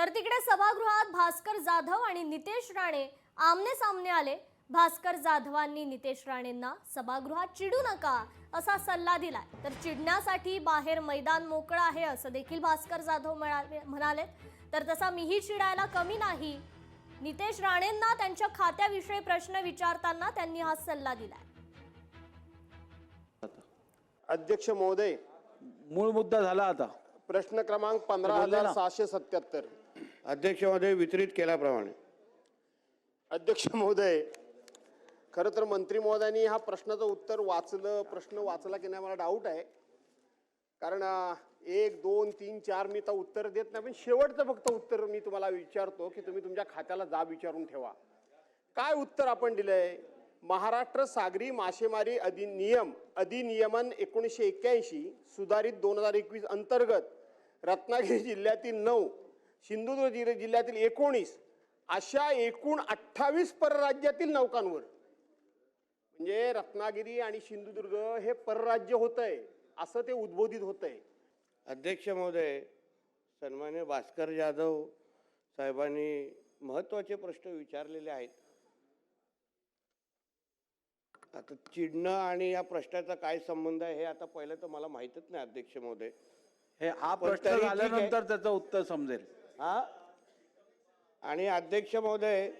तर तिकडे सभागृहात भास्कर जाधव आणि नितेश राणे आमने सामने आले। भास्कर जाधवांनी नितेश राणेंना सभागृहात चिडू नका असा सल्ला दिलाय। तर चिडण्यासाठी बाहेर मैदान मोकळं आहे असं देखील भास्कर जाधव म्हणाले। तर तसा मीही चिडायला कमी नाही। नितेश राणेंना त्यांच्या खात्याविषयी प्रश्न विचारताना त्यांनी हा सल्ला दिलाय। अध्यक्ष महोदय, मूळ मुद्दा झाला आता। प्रश्न क्रमांक 15,677 अध्यक्ष महोदय वितरित केल्याप्रमाणे। अध्यक्ष महोदय, खरं तर मंत्री महोदयांनी हा प्रश्नाचं उत्तर प्रश्न वाचला की नाही मला डाऊट आहे, कारण 1 2 3 4 मी तर उत्तर देत नाही, पण शेवटचं फक्त उत्तर मी तुम्हाला विचारतो की तुम्ही तुमच्या खात्याला जाब विचारून ठेवा। काय उत्तर आपण दिलंय? महाराष्ट्र सागरी मासेमारी अधिनियमन 1981 सुधारित 2021 अंतर्गत रत्नागिरी जिल्ह्यातील 9, सिंधुदुर्ग जिल्ह्यातील 19 अशा एकूण 28 परराज्यातील नौकांवर, म्हणजे रत्नागिरी आणि सिंधुदुर्ग हे परराज्य होतंय असं ते उद्बोधित होतंय। अध्यक्ष महोदय, सन्मान्य भास्कर जाधव साहेबांनी महत्त्वाचे प्रश्न विचारलेले आहेत। आता चिडणं आणि या प्रश्नाचा काय संबंध आहे हे आता पहिलं तर मला माहितच नाही अध्यक्ष महोदय। हे हा प्रश्न झाल्यानंतर त्याचं उत्तर समजेल। हा, आणि अध्यक्ष महोदय,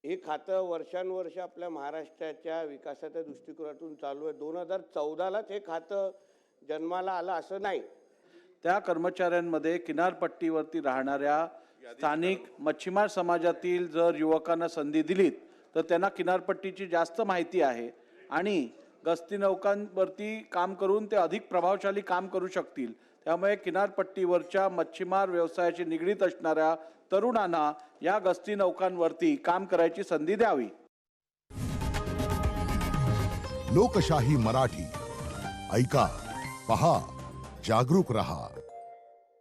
हे खातं वर्षानुवर्ष आपल्या महाराष्ट्राच्या विकासाच्या दृष्टिकोनातून चालू आहे। 2014लाच हे खातं जन्माला आलं असं नाही। त्या कर्मचाऱ्यांमध्ये किनारपट्टीवरती राहणाऱ्या स्थानिक मच्छीमार समाजातील जर युवकांना संधी दिलीत तर त्यांना किनारपट्टीची जास्त माहिती आहे आणि गस्ती नौकांवरती काम करून ते अधिक प्रभावशाली काम करू शकतील। त्यामुळे किनारपट्टीवरच्या मच्छीमार व्यवसायाशी निगडीत असणाऱ्या तरुणांना या गस्ती नौकांवरती काम करायची संधी द्यावी। लोकशाही मराठी ऐका, पहा, जागरूक रहा।